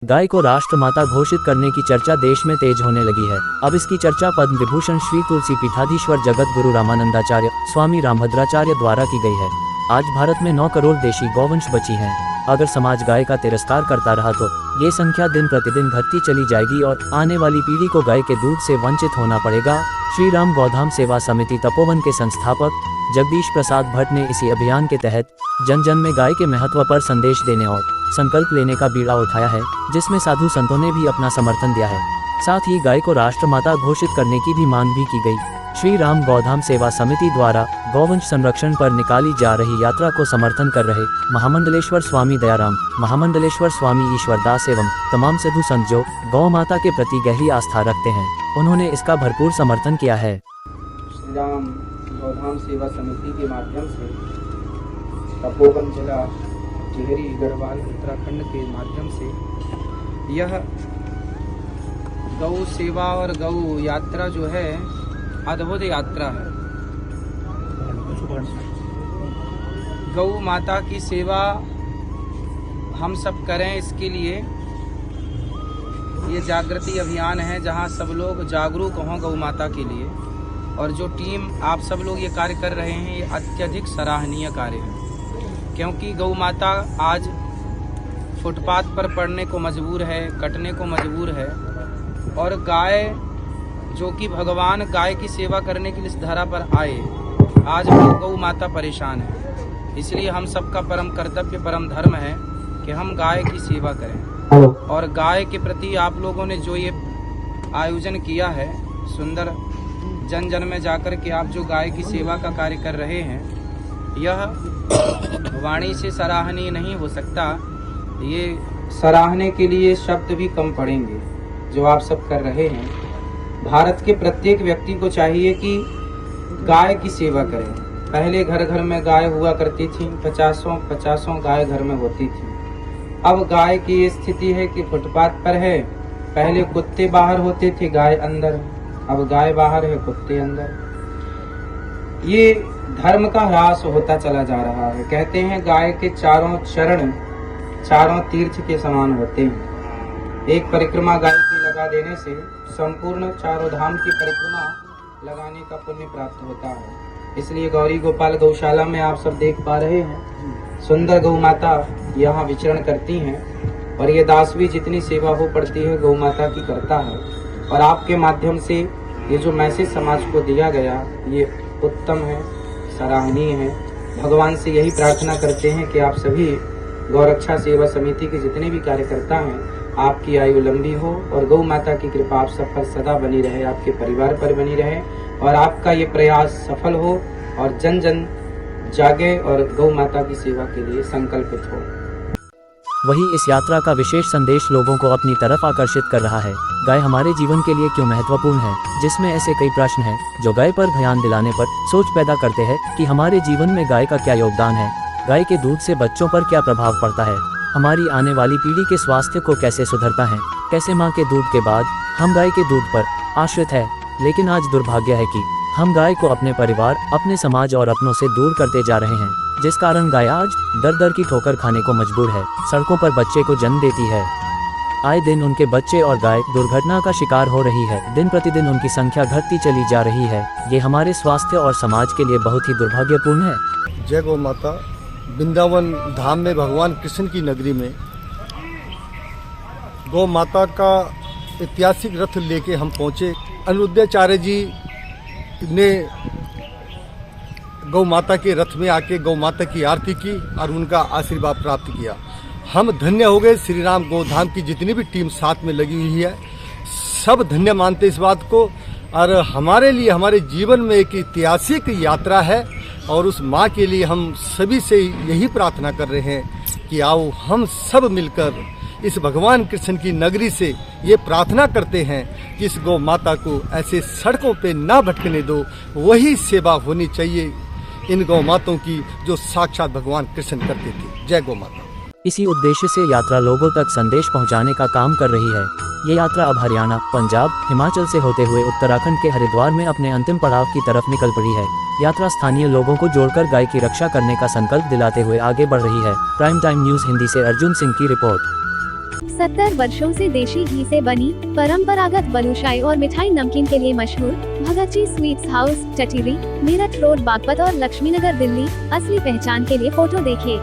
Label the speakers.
Speaker 1: गाय को राष्ट्रमाता घोषित करने की चर्चा देश में तेज होने लगी है। अब इसकी चर्चा पद्म विभूषण श्री तुलसी पीठाधीश्वर जगत गुरु रामानंदाचार्य स्वामी रामभद्राचार्य द्वारा की गई है। आज भारत में 9 करोड़ देशी गौवंश बची हैं। अगर समाज गाय का तिरस्कार करता रहा तो ये संख्या दिन प्रतिदिन घटती चली जाएगी और आने वाली पीढ़ी को गाय के दूध से वंचित होना पड़ेगा। श्री राम गौधाम सेवा समिति तपोवन के संस्थापक जगदीश प्रसाद भट्ट ने इसी अभियान के तहत जन जन में गाय के महत्व पर संदेश देने और संकल्प लेने का बीड़ा उठाया है, जिसमें साधु संतों ने भी अपना समर्थन दिया है। साथ ही गाय को राष्ट्रमाता घोषित करने की भी मांग भी की गई। श्री राम गौधाम सेवा समिति द्वारा गौवंश संरक्षण पर निकाली जा रही यात्रा को समर्थन कर रहे महामंडलेश्वर स्वामी दयाराम, महामंडलेश्वर स्वामी ईश्वरदास एवं तमाम साधु संत जो गौ माता के प्रति गहरी आस्था रखते हैं, उन्होंने इसका भरपूर समर्थन किया है।
Speaker 2: श्री राम गौधाम सेवा समिति के माध्यम से तपोवन जिला टिहरी गढ़वाल उत्तराखंड के माध्यम से यह गौ सेवा और गौ यात्रा जो है अद्भुत यात्रा है। गौ माता की सेवा हम सब करें, इसके लिए ये जागृति अभियान है जहां सब लोग जागरूक हों गौ माता के लिए। और जो टीम आप सब लोग ये कार्य कर रहे हैं, ये अत्यधिक सराहनीय कार्य है, क्योंकि गौ माता आज फुटपाथ पर पड़ने को मजबूर है, कटने को मजबूर है। और गाय जो कि भगवान गाय की सेवा करने के लिए इस धरा पर आए, आज वो गौ माता परेशान है। इसलिए हम सबका परम कर्तव्य, परम धर्म है कि हम गाय की सेवा करें। और गाय के प्रति आप लोगों ने जो ये आयोजन किया है, सुंदर जन जन में जाकर के आप जो गाय की सेवा का कार्य कर रहे हैं, यह वाणी से सराहनीय नहीं हो सकता। ये सराहने के लिए शब्द भी कम पड़ेंगे जो आप सब कर रहे हैं। भारत के प्रत्येक व्यक्ति को चाहिए कि गाय की सेवा करें। पहले घर घर में गाय हुआ करती थी, 50 गाय घर में होती थी। अब गाय की ये स्थिति है कि फुटपाथ पर है। पहले कुत्ते बाहर होते थे, गाय अंदर। अब गाय बाहर है, कुत्ते अंदर। ये धर्म का ह्रास होता चला जा रहा है। कहते हैं गाय के चारों चरण चारों तीर्थ के समान होते हैं। एक परिक्रमा गाय की लगा देने से संपूर्ण चारों धाम की परिक्रमा लगाने का पुण्य प्राप्त होता है। इसलिए गौरी गोपाल गौशाला में आप सब देख पा रहे हैं, सुंदर गौ माता यहाँ विचरण करती हैं। और ये दास भी जितनी सेवा हो पड़ती है गौ माता की करता है। और आपके माध्यम से ये जो मैसेज समाज को दिया गया, ये उत्तम है, सराहनीय है। भगवान से यही प्रार्थना करते हैं कि आप सभी गौरक्षा सेवा समिति के जितने भी कार्यकर्ता हैं, आपकी आयु लंबी हो और गौ माता की कृपा आप सब पर सदा बनी रहे, आपके परिवार पर बनी रहे। और आपका ये प्रयास सफल हो और जन जन जागे और गौ माता की सेवा के लिए संकल्पित हो।
Speaker 1: वही इस यात्रा का विशेष संदेश लोगों को अपनी तरफ आकर्षित कर रहा है। गाय हमारे जीवन के लिए क्यों महत्वपूर्ण है, जिसमें ऐसे कई प्रश्न हैं जो गाय पर ध्यान दिलाने पर सोच पैदा करते हैं कि हमारे जीवन में गाय का क्या योगदान है, गाय के दूध से बच्चों पर क्या प्रभाव पड़ता है, हमारी आने वाली पीढ़ी के स्वास्थ्य को कैसे सुधरता है, कैसे माँ के दूध के बाद हम गाय के दूध पर आश्रित है। लेकिन आज दुर्भाग्य है कि हम गाय को अपने परिवार, अपने समाज और अपनों से दूर करते जा रहे हैं, जिस कारण गाय आज दर दर की ठोकर खाने को मजबूर है, सड़कों पर बच्चे को जन्म देती है। आए दिन उनके बच्चे और गाय दुर्घटना का शिकार हो रही है। दिन प्रतिदिन उनकी संख्या घटती चली जा रही है। ये हमारे स्वास्थ्य और समाज के लिए बहुत ही दुर्भाग्यपूर्ण है।
Speaker 3: जय गौ माता। वृंदावन धाम में भगवान कृष्ण की नगरी में गौ माता का ऐतिहासिक रथ लेके हम पहुँचे। अनिरुद्धाचार्य जी ने गौ माता के रथ में आके गौ माता की आरती की और उनका आशीर्वाद प्राप्त किया। हम धन्य हो गए। श्री राम गौधाम की जितनी भी टीम साथ में लगी हुई है, सब धन्य मानते इस बात को। और हमारे लिए, हमारे जीवन में एक ऐतिहासिक यात्रा है। और उस माँ के लिए हम सभी से यही प्रार्थना कर रहे हैं कि आओ हम सब मिलकर इस भगवान कृष्ण की नगरी से ये प्रार्थना करते हैं कि इस गौ माता को ऐसे सड़कों पे ना भटकने दो। वही सेवा होनी चाहिए इन गौ माताओं की जो साक्षात भगवान कृष्ण करते थे। जय गौ माता।
Speaker 1: इसी उद्देश्य से यात्रा लोगों तक संदेश पहुंचाने का काम कर रही है। ये यात्रा अब हरियाणा, पंजाब, हिमाचल से होते हुए उत्तराखंड के हरिद्वार में अपने अंतिम पड़ाव की तरफ निकल पड़ी है। यात्रा स्थानीय लोगों को जोड़कर गाय की रक्षा करने का संकल्प दिलाते हुए आगे बढ़ रही है। प्राइम टाइम न्यूज़ हिंदी से अर्जुन सिंह की रिपोर्ट।
Speaker 4: 70 वर्षों से देशी घी से बनी परंपरागत बलूशाई और मिठाई नमकीन के लिए मशहूर Bhagat ji sweets house, Tatiri, Meerut road, Baghpat और लक्ष्मीनगर, दिल्ली। असली पहचान के लिए फोटो देखिए।